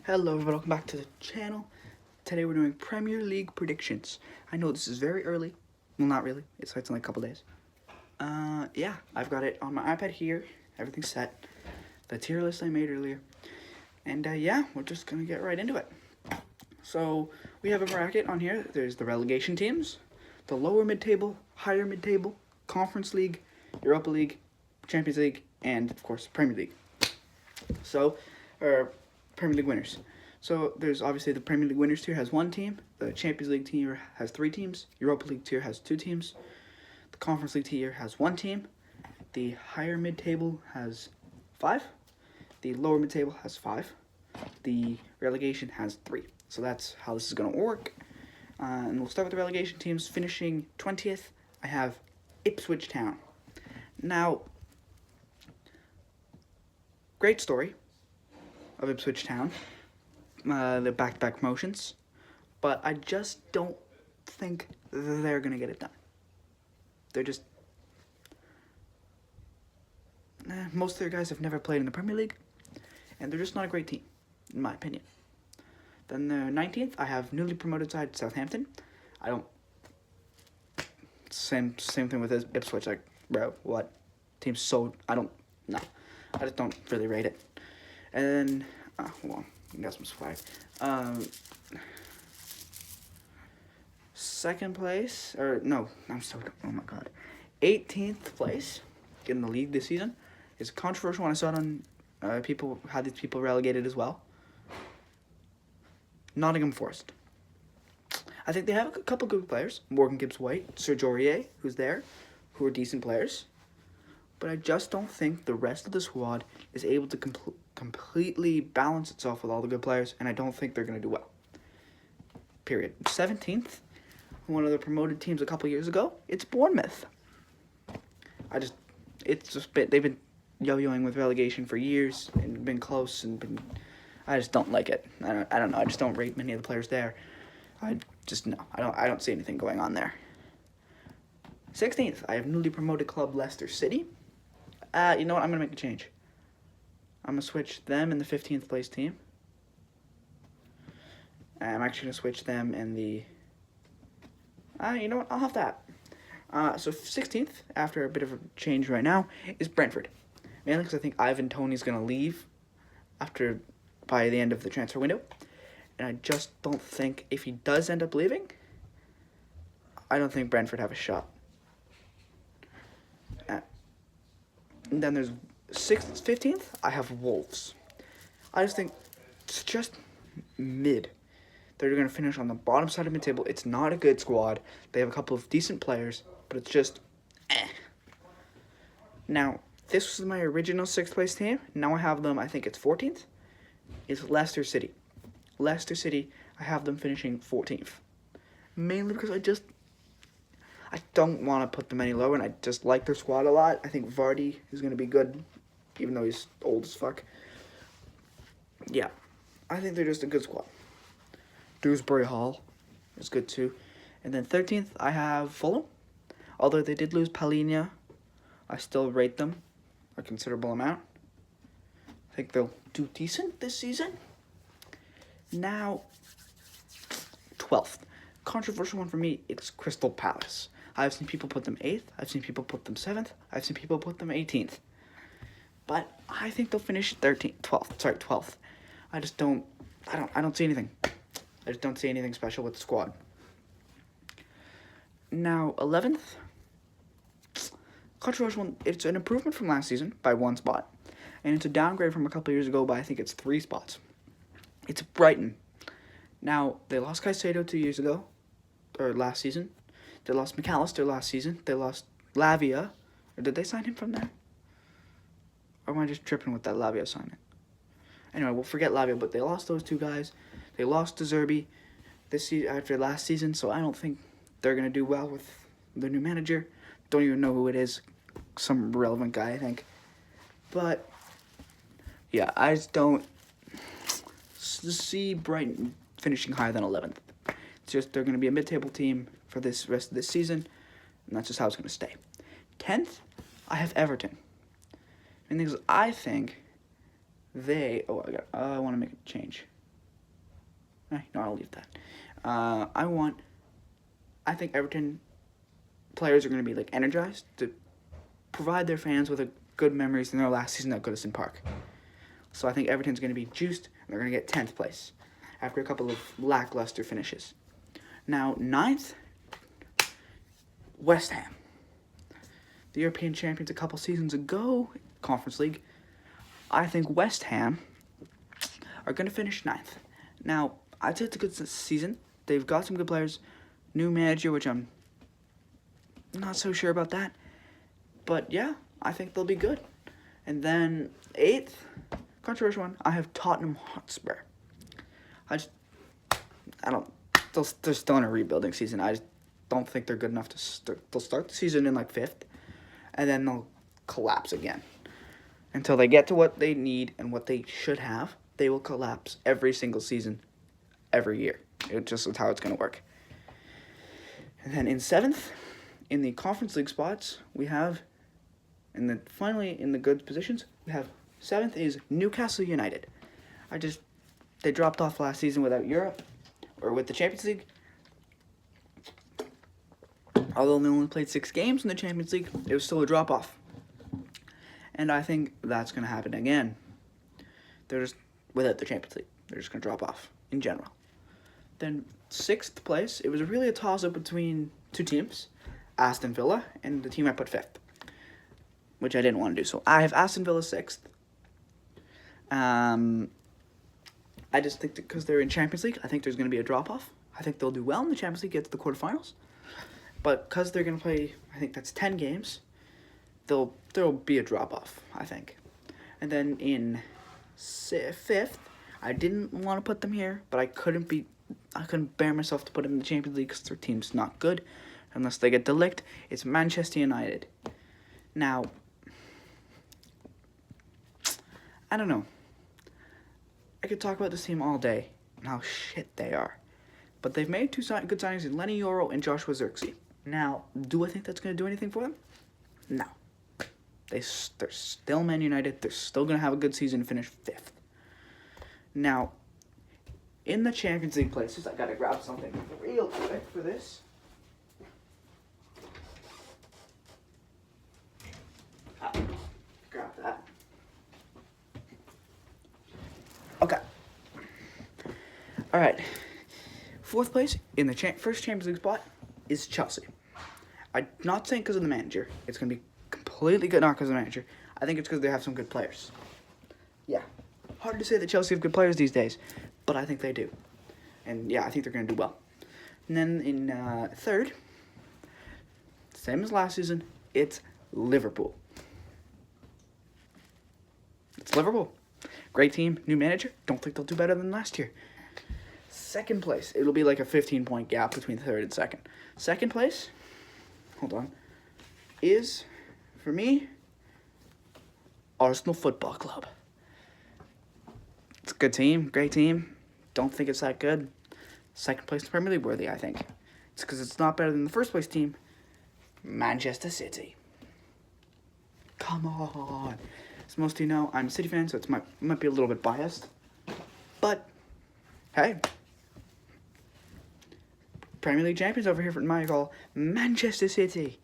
Hello everyone, welcome back to the channel. Today we're doing Premier League predictions. I know this is very early. Well, not really. It starts in like a couple days. Yeah, I've got it on my iPad here. Everything's set. The tier list I made earlier. And yeah, we're just gonna get right into it. So we have a bracket on here. There's the relegation teams, the lower mid-table, higher mid-table, Conference League, Europa League, Champions League, and of course Premier League. So, Premier League winners. So there's obviously the Premier League winners tier has one team, the Champions League tier has 3 teams, Europa League tier has 2 teams, the Conference League tier has 1 team, the higher mid-table has 5, the lower mid-table has 5, the relegation has 3. So that's how this is going to work. And we'll start with the relegation teams. Finishing 20th, I have Ipswich Town. Now, great story of Ipswich Town, the back-to-back promotions, but I just don't think they're going to get it done. They're just... most of their guys have never played in the Premier League, and they're just not a great team, in my opinion. Then the 19th, I have newly promoted side Southampton. I don't... Same thing with Ipswich, like, bro, what? Team's so... I just don't really rate it. And then, hold on, I got some swag. Second place, or no, oh my god. 18th place in the league this season is a controversial one. I saw it on people had these people relegated as well. Nottingham Forest. I think they have a couple good players. Morgan Gibbs-White, Serge Aurier, who's there, who are decent players. But I just don't think the rest of the squad is able to completely balance itself with all the good players, and I don't think they're going to do well. Period. 17th, one of the promoted teams a couple years ago, it's Bournemouth. They've been yo-yoing with relegation for years and been close, and I just don't like it. I don't know. I just don't rate many of the players there. I don't see anything going on there. 16th, I have newly promoted club Leicester City. You know what? I'm going to make a change. I'm going to switch them in the 15th place team. I'm actually going to switch them in the... you know what? I'll have that. So 16th, after a bit of a change right now, is Brentford. Mainly because I think Ivan Toney's going to leave by the end of the transfer window. And I just don't think, if he does end up leaving, I don't think Brentford have a shot. And then there's 15th, I have Wolves. I just think it's just mid. They're going to finish on the bottom side of mid-table. It's not a good squad. They have a couple of decent players, but it's just Now, this was my original 6th place team. Now I have them, I think it's 14th. It's Leicester City. Leicester City, I have them finishing 14th. Mainly because I don't want to put them any lower, and I just like their squad a lot. I think Vardy is going to be good, even though he's old as fuck. Yeah, I think they're just a good squad. Dewsbury Hall is good too. And then 13th, I have Fulham. Although they did lose Palhinha, I still rate them a considerable amount. I think they'll do decent this season. Now, 12th. Controversial one for me, it's Crystal Palace. I've seen people put them 8th. I've seen people put them 7th. I've seen people put them 18th. But I think they'll finish 12th. I don't see anything. I just don't see anything special with the squad. Now, 11th. Controversial one. It's an improvement from last season by 1 spot. And it's a downgrade from a couple years ago by, I think it's 3 spots. It's Brighton. Now, they lost Caicedo 2 years ago, or last season. They lost McAllister last season. They lost Lavia. Or did they sign him from there? Or am I just tripping with that Lavia signing? Anyway, we'll forget Lavia, but they lost those 2 guys. They lost De Zerbi after last season, so I don't think they're going to do well with the new manager. Don't even know who it is. Some relevant guy, I think. But, yeah, I just don't see Brighton finishing higher than 11th. It's just they're going to be a mid-table team for this rest of this season, and that's just how it's going to stay. 10th, I have Everton. And because I think I want to make a change. No, I'll leave that. I think Everton players are going to be like energized to provide their fans with a good memories in their last season at Goodison Park. So I think Everton's going to be juiced, and they're going to get 10th place after a couple of lackluster finishes. Now, 9th, West Ham. The European champions a couple seasons ago, Conference League. I think West Ham are going to finish 9th. Now, I'd say it's a good season. They've got some good players. New manager, which I'm not so sure about that. But yeah, I think they'll be good. And then 8th, controversial one, I have Tottenham Hotspur. They're still in a rebuilding season. I just don't think they're good enough to start. They'll start the season in like 5th, and then they'll collapse again. Until they get to what they need and what they should have, they will collapse every single season, every year. It just is how it's going to work. And then in 7th, in the Conference League spots, we have, finally in the good positions, we have 7th is Newcastle United. They dropped off last season without Europe, or with the Champions League. Although they only played 6 games in the Champions League, it was still a drop-off. And I think that's going to happen again. They're just, without the Champions League, they're just going to drop off in general. Then 6th place, it was really a toss-up between 2 teams, Aston Villa and the team I put 5th, which I didn't want to do. So I have Aston Villa 6th. I just think that because they're in Champions League, I think there's going to be a drop-off. I think they'll do well in the Champions League, get to the quarterfinals. But because they're going to play, I think that's 10 games, there'll be a drop-off, I think. And then in 5th, I didn't want to put them here, but I couldn't bear myself to put them in the Champions League because their team's not good. Unless they get De Ligt, it's Manchester United. Now, I don't know. I could talk about this team all day and how shit they are. But they've made 2 good signings in Lenny Yoro and Joshua Zirkzee. Now, do I think that's going to do anything for them? No. They're still Man United. They're still going to have a good season and finish 5th. Now, in the Champions League places, I got to grab something real quick for this. Grab that. Okay. All right. 4th place in the first Champions League spot is Chelsea. I'm not saying because of the manager. It's going to be completely good, not because of the manager. I think it's because they have some good players. Yeah. Hard to say that Chelsea have good players these days, but I think they do. And yeah, I think they're going to do well. And then in 3rd, same as last season, it's Liverpool. It's Liverpool. Great team, new manager. Don't think they'll do better than last year. 2nd place, it'll be like a 15-point gap between 3rd and 2nd. 2nd place, hold on, is, for me, Arsenal Football Club. It's a good team, great team. Don't think it's that good. 2nd place is Premier League worthy, I think. It's because it's not better than the 1st place team, Manchester City. Come on. As most of you know, I'm a City fan, so it might be a little bit biased. But, hey. Premier League champions over here for my call, Manchester City.